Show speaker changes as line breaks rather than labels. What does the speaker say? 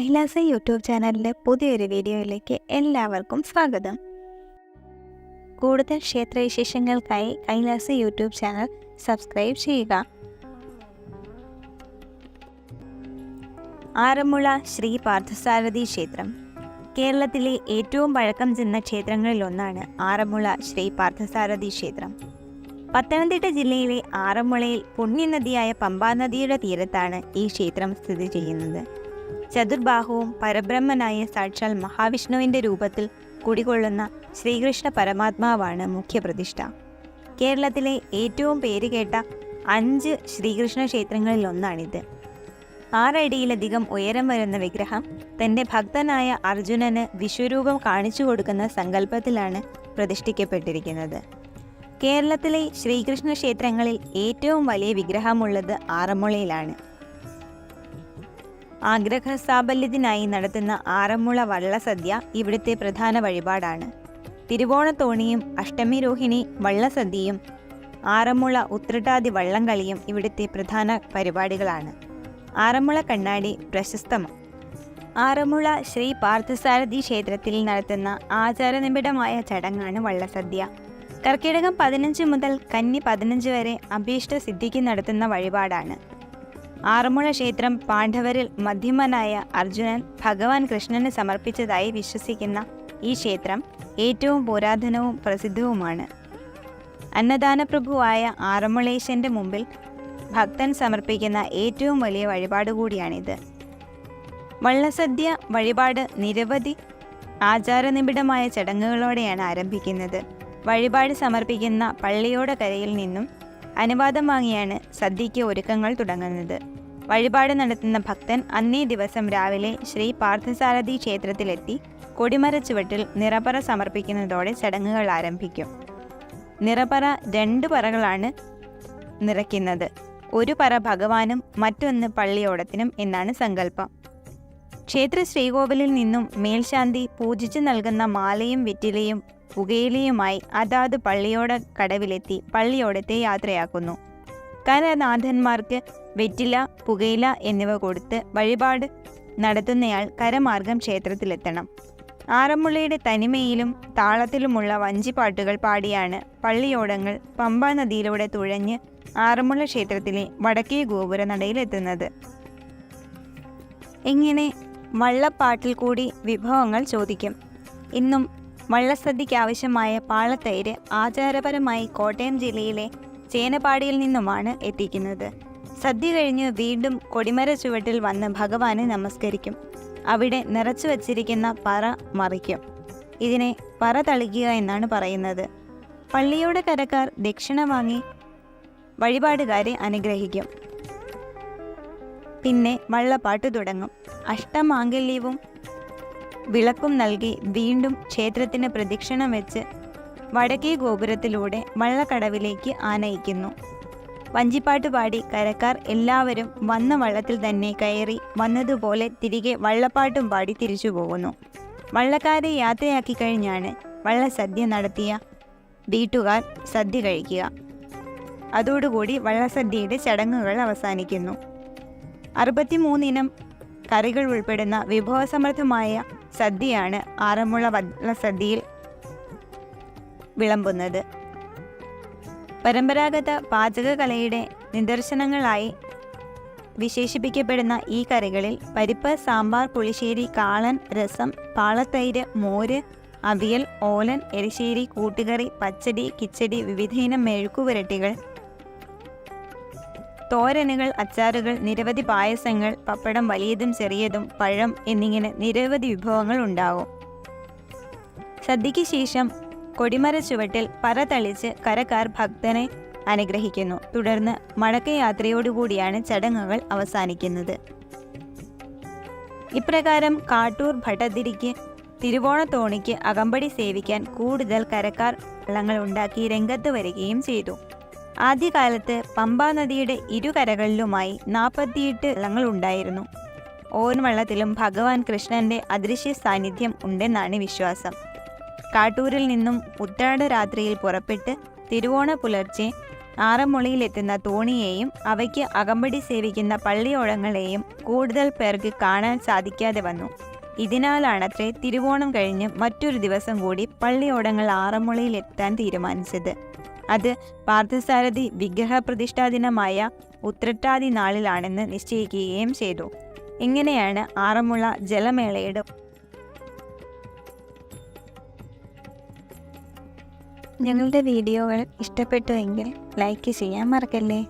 Kailasa YouTube ചാനലിലെ പുതിയൊരു വീഡിയോയിലേക്ക് എല്ലാവർക്കും സ്വാഗതം. കൂടുതൽ ക്ഷേത്രവിശേഷങ്ങൾക്കായി കൈലാസ യൂട്യൂബ് ചാനൽ സബ്സ്ക്രൈബ് ചെയ്യുക. ആറന്മുള ശ്രീ പാർത്ഥസാരഥി ക്ഷേത്രം കേരളത്തിലെ ഏറ്റവും പഴക്കം ചെന്ന ക്ഷേത്രങ്ങളിലൊന്നാണ് ആറന്മുള ശ്രീ പാർത്ഥസാരഥി ക്ഷേത്രം. പത്തനംതിട്ട ജില്ലയിലെ ആറന്മുളയിൽ പുണ്യനദിയായ പമ്പാനദിയുടെ തീരത്താണ് ഈ ക്ഷേത്രം സ്ഥിതി ചെയ്യുന്നത്. ചതുർബാഹുവും പരബ്രഹ്മനായ സാക്ഷാൽ മഹാവിഷ്ണുവിൻ്റെ രൂപത്തിൽ കുടികൊള്ളുന്ന ശ്രീകൃഷ്ണ പരമാത്മാവാണ് മുഖ്യപ്രതിഷ്ഠ. കേരളത്തിലെ ഏറ്റവും പേരുകേട്ട 5 ശ്രീകൃഷ്ണ ക്ഷേത്രങ്ങളിലൊന്നാണിത്. 6 അടിയിലധികം ഉയരം വരുന്ന വിഗ്രഹം തൻ്റെ ഭക്തനായ അർജുനന് വിശ്വരൂപം കാണിച്ചു കൊടുക്കുന്ന സങ്കല്പത്തിലാണ് പ്രതിഷ്ഠിക്കപ്പെട്ടിരിക്കുന്നത്. കേരളത്തിലെ ശ്രീകൃഷ്ണ ക്ഷേത്രങ്ങളിൽ ഏറ്റവും വലിയ വിഗ്രഹമുള്ളത് ആറന്മുളയിലാണ്. ആഗ്രഹസാഫല്യത്തിനായി നടത്തുന്ന ആറന്മുള വള്ളസദ്യ ഇവിടുത്തെ പ്രധാന വഴിപാടാണ്. തിരുവോണത്തോണിയും അഷ്ടമി രോഹിണി വള്ളസദ്യയും ആറന്മുള ഉത്രട്ടാതി വള്ളംകളിയും ഇവിടുത്തെ പ്രധാന പരിപാടികളാണ്. ആറന്മുള കണ്ണാടി പ്രശസ്തമാണ്. ആറന്മുള ശ്രീ പാർത്ഥസാരഥി ക്ഷേത്രത്തിൽ നടത്തുന്ന ആചാരനിബിഡമായ ചടങ്ങാണ് വള്ളസദ്യ. കർക്കിടകം 15 മുതൽ കന്നി 15 വരെ അഭീഷ്ട സിദ്ധിക്ക് നടത്തുന്ന വഴിപാടാണ്. ആറന്മുള ക്ഷേത്രം പാണ്ഡവരിൽ മധ്യമനായ അർജുനൻ ഭഗവാൻ കൃഷ്ണന് സമർപ്പിച്ചതായി വിശ്വസിക്കുന്ന ഈ ക്ഷേത്രം ഏറ്റവും പുരാതനവും പ്രസിദ്ധവുമാണ്. അന്നദാനപ്രഭുവായ ആറന്മുളേശൻ്റെ മുമ്പിൽ ഭക്തൻ സമർപ്പിക്കുന്ന ഏറ്റവും വലിയ വഴിപാട് കൂടിയാണിത്. വള്ളസദ്യ വഴിപാട് നിരവധി ആചാരനിബിഡമായ ചടങ്ങുകളോടെയാണ് ആരംഭിക്കുന്നത്. വഴിപാട് സമർപ്പിക്കുന്ന പള്ളിയോട കരയിൽ നിന്നും അനുവാദം വാങ്ങിയാണ് സദ്യയ്ക്ക് ഒരുക്കങ്ങൾ തുടങ്ങുന്നത്. വഴിപാട് നടത്തുന്ന ഭക്തൻ അന്നേ ദിവസം രാവിലെ ശ്രീ പാർത്ഥസാരഥി ക്ഷേത്രത്തിലെത്തി കൊടിമര ചുവട്ടിൽ നിറപറ സമർപ്പിക്കുന്നതോടെ ചടങ്ങുകൾ ആരംഭിക്കും. നിറപറ 2 പറകളാണ് നിറയ്ക്കുന്നത്. ഒരു പറ ഭഗവാനും മറ്റൊന്ന് പള്ളിയോടത്തിനും എന്നാണ് സങ്കല്പം. ക്ഷേത്ര ശ്രീകോവിലിൽ നിന്നും മേൽശാന്തി പൂജിച്ചു നൽകുന്ന മാലയും വെറ്റിലയും പുകയിലയുമായി അതാത് പള്ളിയോട കടവിലെത്തി പള്ളിയോടത്തെ യാത്രയാക്കുന്നു. കരനാഥന്മാർക്ക് വെറ്റില, പുകയില എന്നിവ കൊടുത്ത് വഴിപാട് നടത്തുന്നയാൾ കരമാർഗം ക്ഷേത്രത്തിലെത്തണം. ആറന്മുളയുടെ തനിമയിലും താളത്തിലുമുള്ള വഞ്ചിപ്പാട്ടുകൾ പാടിയാണ് പള്ളിയോടങ്ങൾ പമ്പാ നദിയിലൂടെ തുഴഞ്ഞ് ആറന്മുള ക്ഷേത്രത്തിലെ വടക്കേ ഗോപുര നടയിലെത്തുന്നത്. ഇങ്ങനെ വള്ളപ്പാട്ടിൽ കൂടി വിഭവങ്ങൾ ചോദിക്കും. ഇന്നും വള്ളസദ്യയ്ക്ക് ആവശ്യമായ പാളത്തൈര് ആചാരപരമായി കോട്ടയം ജില്ലയിലെ ചേനപ്പാടിയിൽ നിന്നുമാണ് എത്തിക്കുന്നത്. സദ്യ കഴിഞ്ഞ് വീണ്ടും കൊടിമര ചുവട്ടിൽ വന്ന് ഭഗവാനെ നമസ്കരിക്കും. അവിടെ നിറച്ചു വച്ചിരിക്കുന്ന പറ മറിക്കും. ഇതിനെ പറ തളിക്കുക എന്നാണ് പറയുന്നത്. പള്ളിയോടെ കരക്കാർ ദക്ഷിണ വാങ്ങി വഴിപാടുകാരെ അനുഗ്രഹിക്കും. പിന്നെ വള്ളപ്പാട്ട് തുടങ്ങും. അഷ്ടമാംഗല്യവും വിളക്കും നൽകി വീണ്ടും ക്ഷേത്രത്തിന് പ്രദക്ഷിണം വെച്ച് വടക്കേ ഗോപുരത്തിലൂടെ വള്ളക്കടവിലേക്ക് ആനയിക്കുന്നു. വഞ്ചിപ്പാട്ട് പാടി കരക്കാർ എല്ലാവരും വന്ന വള്ളത്തിൽ തന്നെ കയറി വന്നതുപോലെ തിരികെ വള്ളപ്പാട്ടും പാടി തിരിച്ചു പോകുന്നു. വള്ളക്കാരെ യാത്രയാക്കി കഴിഞ്ഞാണ് വള്ളസദ്യ നടത്തിയ വീട്ടുകാർ സദ്യ കഴിക്കുക. അതോടുകൂടി വള്ളസദ്യയുടെ ചടങ്ങുകൾ അവസാനിക്കുന്നു. 63 ഇനം കറികൾ ഉൾപ്പെടുന്ന വിഭവസമൃദ്ധമായ സദ്യയാണ് ആറന്മുള വള്ളസദ്യയിൽ വിളമ്പുന്നത്. പരമ്പരാഗത പാചകകലയുടെ നിദർശനങ്ങളായി വിശേഷിപ്പിക്കപ്പെടുന്ന ഈ കറികളിൽ പരിപ്പ്, സാമ്പാർ, പുളിശ്ശേരി, കാളൻ, രസം, പാളത്തൈര്, മോര്, അവിയൽ, ഓലൻ, എരിശ്ശേരി, കൂട്ടുകറി, പച്ചടി, കിച്ചടി, വിവിധയിനം മെഴുക്കുപുരട്ടികൾ, തോരനുകൾ, അച്ചാറുകൾ, നിരവധി പായസങ്ങൾ, പപ്പടം വലിയതും ചെറിയതും, പഴം എന്നിങ്ങനെ നിരവധി വിഭവങ്ങൾ ഉണ്ടാവും. സദ്യയ്ക്ക് ശേഷം കൊടിമര ചുവട്ടിൽ പറ തളിച്ച് കരക്കാർ ഭക്തനെ അനുഗ്രഹിക്കുന്നു. തുടർന്ന് മടക്കയാത്രയോടുകൂടിയാണ് ചടങ്ങുകൾ അവസാനിക്കുന്നത്. ഇപ്രകാരം കാട്ടൂർ ഭട്ടതിരിക്ക് തിരുവോണത്തോണിക്ക് അകമ്പടി സേവിക്കാൻ കൂടുതൽ കരക്കാർ വള്ളങ്ങൾ ഉണ്ടാക്കി രംഗത്ത് വരികയും ചെയ്തു. ആദ്യകാലത്ത് പമ്പാ നദിയുടെ ഇരുകരകളിലുമായി 48 വള്ളങ്ങൾ ഉണ്ടായിരുന്നു. ഓരോ വള്ളത്തിലും ഭഗവാൻ കൃഷ്ണന്റെ അദൃശ്യ സാന്നിധ്യം ഉണ്ടെന്നാണ് വിശ്വാസം. കാട്ടൂരിൽ നിന്നും ഉത്രാട രാത്രിയിൽ പുറപ്പെട്ട് തിരുവോണ പുലർച്ചെ ആറന്മുളയിലെത്തുന്ന തോണിയെയും അവയ്ക്ക് അകമ്പടി സേവിക്കുന്ന പള്ളിയോടങ്ങളെയും കൂടുതൽ പേർക്ക് കാണാൻ സാധിക്കാതെ വന്നു. ഇതിനാലാണത്രേ തിരുവോണം കഴിഞ്ഞ് മറ്റൊരു ദിവസം കൂടി പള്ളിയോടങ്ങൾ ആറന്മുളയിലെത്താൻ തീരുമാനിച്ചത്. അത് പാർത്ഥസാരഥി വിഗ്രഹപ്രതിഷ്ഠാ ദിനമായ ഉത്രട്ടാതി നാളിലാണെന്ന് നിശ്ചയിക്കുകയും ചെയ്തു. ഇങ്ങനെയാണ് ആറന്മുള ജലമേളയുടെ.
ഞങ്ങളുടെ വീഡിയോകൾ ഇഷ്ടപ്പെട്ടുവെങ്കിൽ ലൈക്ക് ചെയ്യാൻ മറക്കല്ലേ.